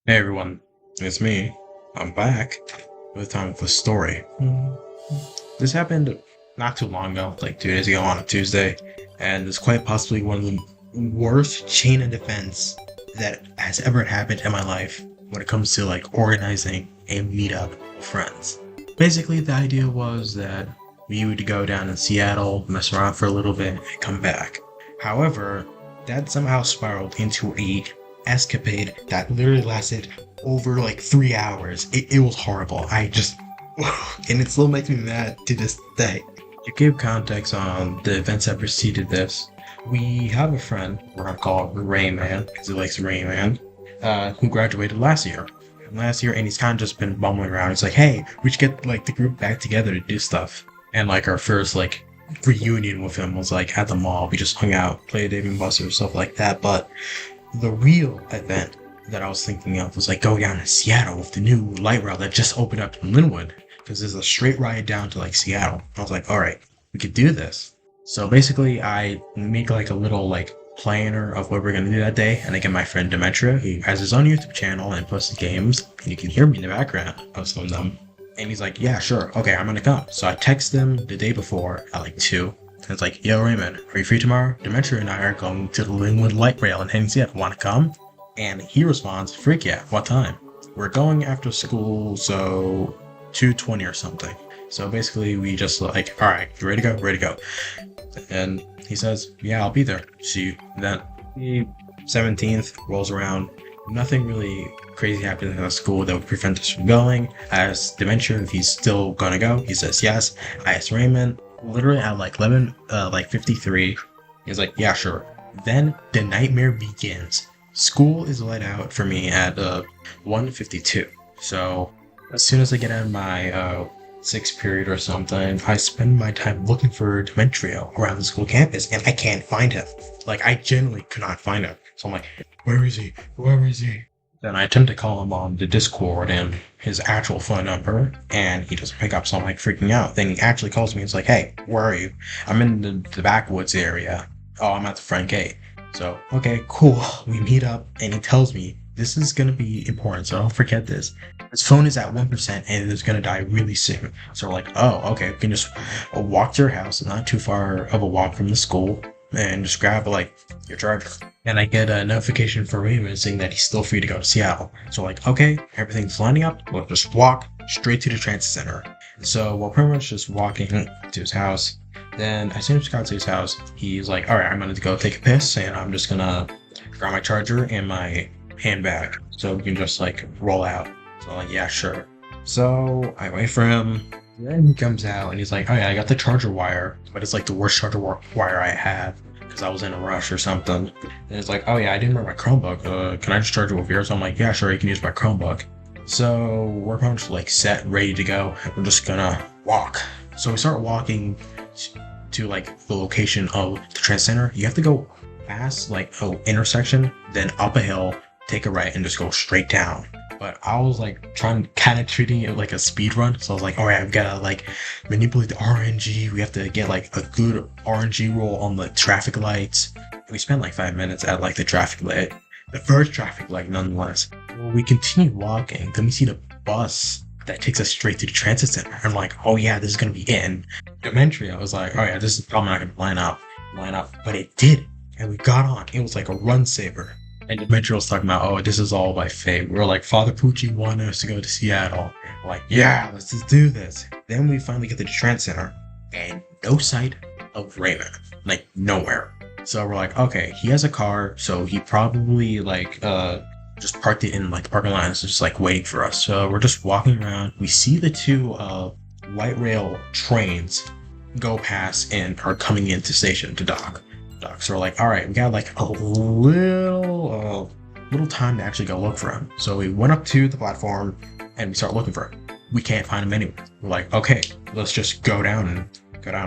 Hey everyone, it's me. I'm back with time for a story. This happened not too long ago, like 2 days ago on a Tuesday, and it's quite possibly one of the worst chain of events that has ever happened in my life when it comes to like organizing a meetup with friends. Basically, the idea was that we would go down in Seattle, mess around for a little bit, and come back. However, that somehow spiraled into a escapade that literally lasted over like 3 hours. It was horrible. And it still makes me mad to this day. To give context on the events that preceded this, we have a friend, we're gonna call him Rayman, because he likes Rayman, who graduated last year, and he's kind of just been bumbling around. He's like, hey, we should get like the group back together to do stuff. And like our first like reunion with him was like at the mall. We just hung out, played Dave and Buster, stuff like that. But the real event that I was thinking of was like going down to Seattle with the new light rail that just opened up in Linwood, because there's a straight ride down to like Seattle. I was like, all right, we could do this. So basically, I make like a little like planner of what we're gonna do that day, and I get my friend Demetria, who has his own YouTube channel and posts games, and you can hear me in the background of some of them. And he's like, yeah, sure, okay, I'm gonna come. So I text him the day before at like 2. And it's like, yo, Raymond, are you free tomorrow? Demetria and I are going to the Linwood Light Rail in heading Seattle. Want to come? And he responds, freak yeah, what time? We're going after school, so 2:20 or something. So basically, we just like, all right, you ready to go? Ready to go. And he says, yeah, I'll be there. See you then. The 17th rolls around. Nothing really crazy happens at school that would prevent us from going. I asked Dementia if he's still gonna go. He says yes. I asked Raymond, literally at like 53. He's like, yeah, sure. Then the nightmare begins. School is let out for me at 1:52. So as soon as I get out of my sixth period or something, I spend my time looking for Demetrio around the school campus, and I can't find him. Like, I genuinely could not find him. So I'm like, where is he? Where is he? Then I attempt to call him on the Discord and his actual phone number, and he doesn't pick up, so I'm like freaking out. Then he actually calls me and is like, hey, where are you? I'm in the backwoods area. Oh, I'm at the front gate. So, okay, cool. We meet up, and he tells me this is gonna be important, so don't forget this. His phone is at 1% and it's gonna die really soon. So we're like, oh, okay, we can just walk to your house, not too far of a walk from the school, and just grab like your charger. And I get a notification from Raymond saying that he's still free to go to Seattle. So like, okay, everything's lining up. We'll just walk straight to the transit center. So we're pretty much just walking to his house. Then as soon as we got to his house, he's like, all right, I'm gonna go take a piss, and I'm just gonna grab my charger and my handbag so we can just like roll out. So I'm like, yeah, sure. So I wait for him. Then he comes out and he's like, oh yeah, I got the charger wire, but it's like the worst charger wire I have because I was in a rush or something. And it's like, oh yeah, I didn't bring my Chromebook. Can I just charge it with yours? So I'm like, yeah, sure, you can use my Chromebook. So we're pretty much like set, ready to go. We're just gonna walk. So we start walking to like the location of the trans center. You have to go past like a intersection, then up a hill, take a right, and just go straight down. But I was like trying, kind of treating it like a speed run. So I was like, all right, I've got to like manipulate the RNG. We have to get like a good RNG roll on the traffic lights. We spent like 5 minutes at like the traffic light, the first traffic light nonetheless. Well, we continue walking. Then we see the bus that takes us straight to the transit center. I'm like, oh yeah, this is going to be in. Dementria was like, oh yeah, this is probably not going to line up. But it did. And we got on. It was like a run saver. And Demetria was talking about, oh, this is all by fate. We were like, Father Pucci wanted us to go to Seattle. We're like, yeah, let's just do this. Then we finally get to the transit center, and no sight of Raymond. Like, nowhere. So we're like, okay, he has a car, so he probably, like, just parked it in, like, the parking lot and is just, like, waiting for us. So we're just walking around. We see the two, light rail trains go past and are coming into station to dock. So we're like, all right, we got like a little time to actually go look for him. So we went up to the platform and we start looking for him. We can't find him anywhere. We're like, okay, let's just go down and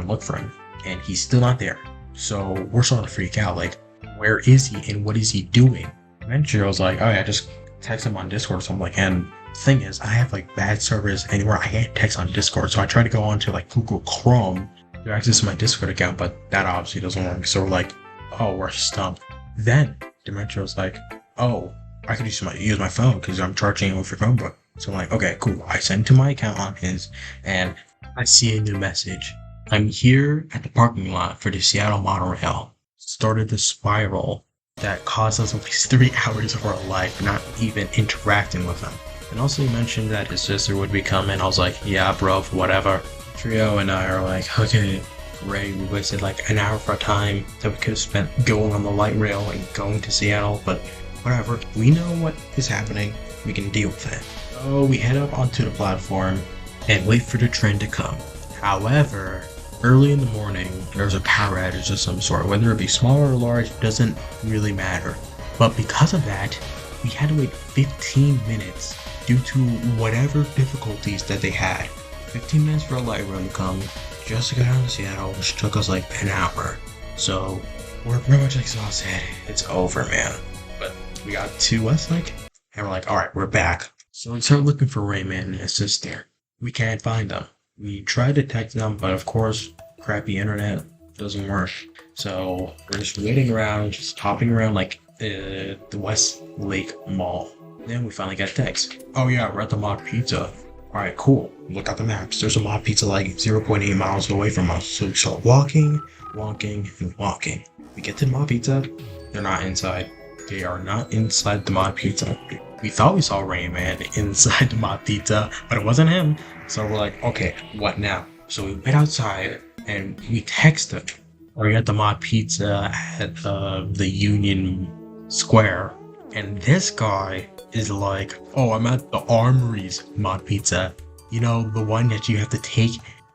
look for him. And he's still not there. So we're starting to freak out. Like, where is he and what is he doing? Eventually I was like, oh yeah, just text him on Discord. So I'm like, and the thing is, I have like bad service anywhere. I can't text on Discord. So I try to go onto like Google Chrome to access my Discord account, but that obviously doesn't work. So we're like, oh, we're stumped. Then Demetria was like, oh, I could use my phone because I'm charging it with your Chromebook. So I'm like, okay, cool. I send to my account on his, and I see a new message. I'm here at the parking lot for the Seattle monorail. Started the spiral that cost us at least 3 hours of our life not even interacting with him. And also he mentioned that his sister would be coming. I was like, yeah, bro, whatever. Trio and I are like, okay, Ray, we wasted like an hour of our time that we could have spent going on the light rail and going to Seattle, but whatever. We know what is happening. We can deal with it. So we head up onto the platform and wait for the train to come. However, early in the morning, there's a power outage of some sort. Whether it be small or large doesn't really matter. But because of that, we had to wait 15 minutes due to whatever difficulties that they had. 15 minutes for a light rail to come just to go down to Seattle, which took us like an hour. So we're pretty much exhausted. It's over, man. But we got to Westlake, and we're like, all right, we're back. So we started looking for Rayman and his sister. We can't find them. We tried to text them, but of course, crappy internet doesn't work. So we're just waiting around, just hopping around like the Westlake Mall. Then we finally got a text. Oh yeah, we're at the Mod Pizza. Alright, cool. Look at the maps. There's a Mod Pizza like 0.8 miles away from us. So we start walking, and walking. We get to the Mod Pizza. They're not inside. They are not inside the Mod Pizza. We thought we saw Rayman inside the Mod Pizza, but it wasn't him. So we're like, okay, what now? So we went outside and we texted. We're at the Mod Pizza at the Union Square. And this guy is like, oh, I'm at the Armory's Mod Pizza. You know, the one that you have to take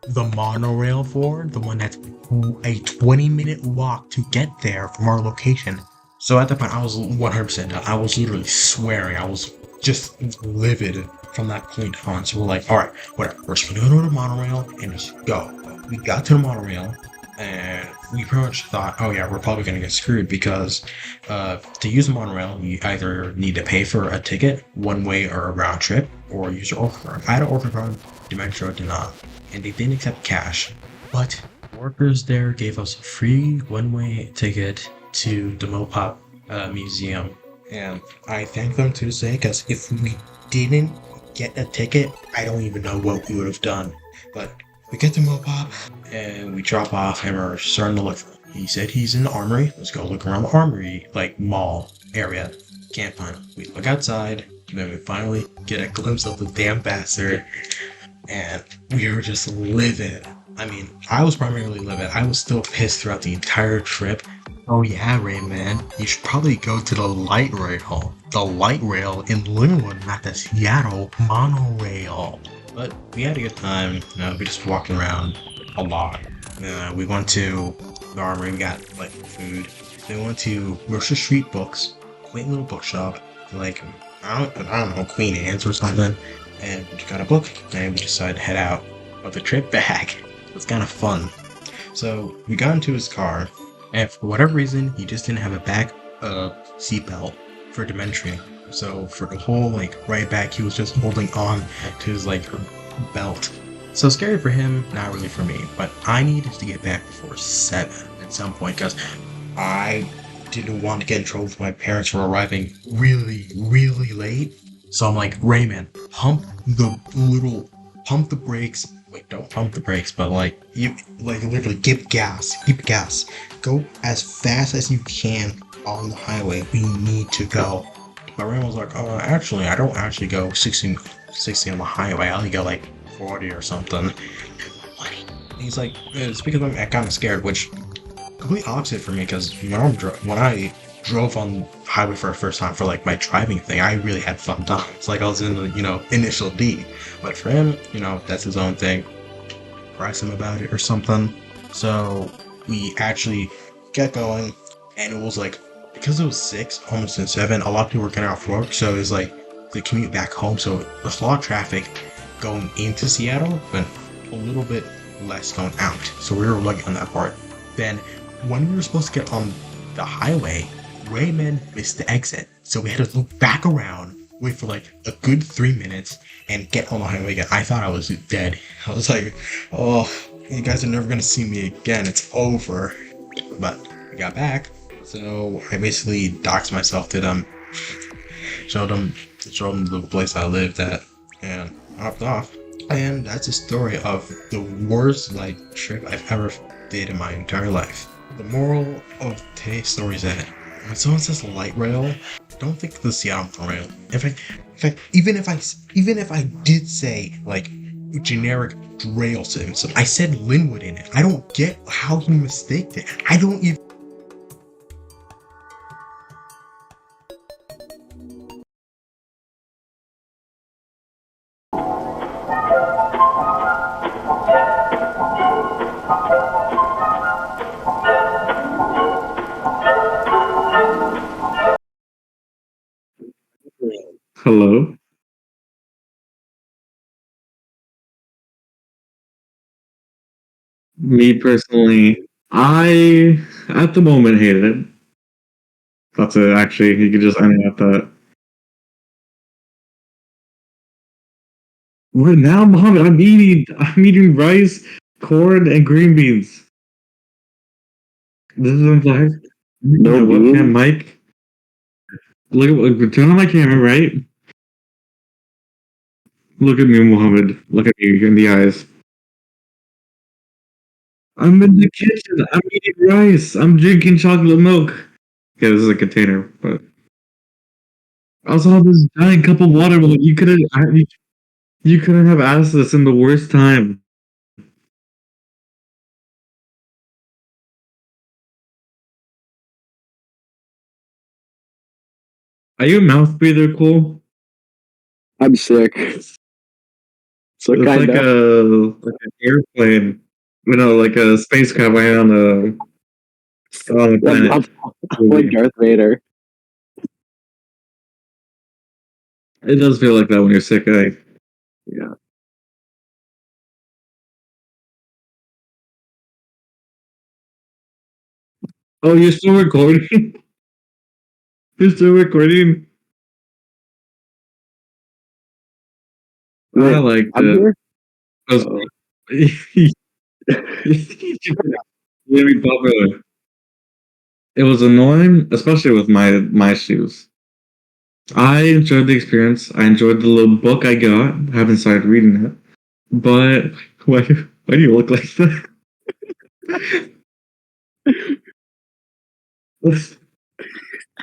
the monorail for? The one that's a 20-minute walk to get there from our location. So at that point, I was 100% done. I was literally swearing. I was just livid from that point on. So we're like, all right, whatever. We're just gonna go to the monorail and just go. We got to the monorail and we pretty much thought, oh yeah, we're probably gonna get screwed because to use the monorail, you either need to pay for a ticket, one way or a round trip, or use your Orca card. I had an Orca card, Dimension did not, and they didn't accept cash. But workers there gave us a free one-way ticket to the Mopop Museum, and I thank them to this day because if we didn't get a ticket, I don't even know what we would have done. But we get to Mopop and we drop off and we're starting to look. He said he's in the Armory. Let's go look around the Armory, like mall area. Can't find him. We look outside, and then we finally get a glimpse of the damn bastard, and we were just livid. I mean, I was primarily livid. I was still pissed throughout the entire trip. Oh yeah, Rayman, you should probably go to the light rail. The light rail in Linwood, not the Seattle monorail. But we had a good time. We just walked around a lot. We went to the Armory, we got like food. Then we went to Mercer Street Books, quaint little bookshop, like I don't know, Queen Anne's or something. And we got a book, and we decided to head out. But the trip back was kind of fun. So we got into his car, and for whatever reason, he just didn't have a back seatbelt for Dimension. So for the whole like ride back, he was just holding on to his like belt. So scary for him, not really for me. But I needed to get back before 7 at some point because I didn't want to get in trouble with my parents for arriving really, really late. So I'm like, Rayman, pump the brakes. Wait, don't pump the brakes, but like literally give gas, keep gas. Go as fast as you can on the highway. We need to go. But Rayman was like, actually, I don't actually go 60 on the highway. I only go like 40 or something. He's like, it's because I'm kind of scared, which complete opposite for me because when I drove on the highway for the first time for like my driving thing, I really had fun times. Like I was in the, initial D. But for him, that's his own thing. Press him about it or something. So we actually get going, and it was like, because it was 6, almost in 7, a lot of people were getting off work, so it was like the commute back home. So there's a lot of traffic going into Seattle, but a little bit less going out. So we were lucky on that part. Then when we were supposed to get on the highway, Rayman missed the exit. So we had to look back around, wait for like a good 3 minutes, and get on the highway again. I thought I was dead. I was like, oh, you guys are never gonna see me again. It's over. But we got back. So I basically doxed myself to them. showed him showed him the place I lived at, and hopped off. And that's a story of the worst like trip I've ever did in my entire life. The moral of today's story is that when someone says light rail, don't think of the Seattle rail. In fact, even if I did say like generic rail to him, so I said Linwood in it. I don't get how he mistaked it. I don't even. Hello. Me personally, I at the moment hated it. That's it. Actually, you could just end it at that. Right now, Mohammed, I'm eating rice, corn, and green beans. This is in fact my No webcam beans? mic. Turn on my camera, right? Look at me, Mohammed. Look at me in the eyes. I'm in the kitchen. I'm eating rice. I'm drinking chocolate milk. Okay, this is a container, but I also have this giant cup of water. But you couldn't have asked this in the worst time. Are you a mouth breather, Cole? I'm sick. So It's kind of. like an airplane, like a spacecraft landing on the I'm, planet. I'm, I'm like Darth Vader. It does feel like that when you're sick. Yeah. Oh, you're still recording? You're still recording? I Wait, liked I'm it. here? I was, Oh. you made me popular. It was annoying, especially with my shoes. I enjoyed the experience. I enjoyed the little book I got. I haven't started reading it. But why do you look like that?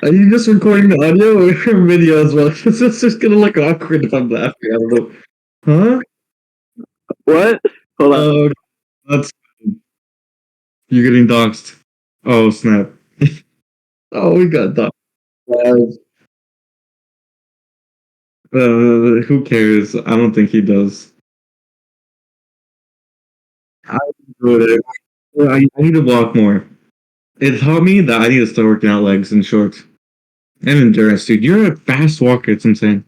Are you just recording the audio or video as well? Because it's just gonna look awkward if I'm laughing. I don't know. Huh? What? Hold on. Oh, that's you're getting doxxed. Oh snap! Oh, we got doxxed. Who cares? I don't think he does. I enjoyed it. I need to walk more. It taught me that I need to start working out legs and shorts and endurance, dude. You're a fast walker. It's insane.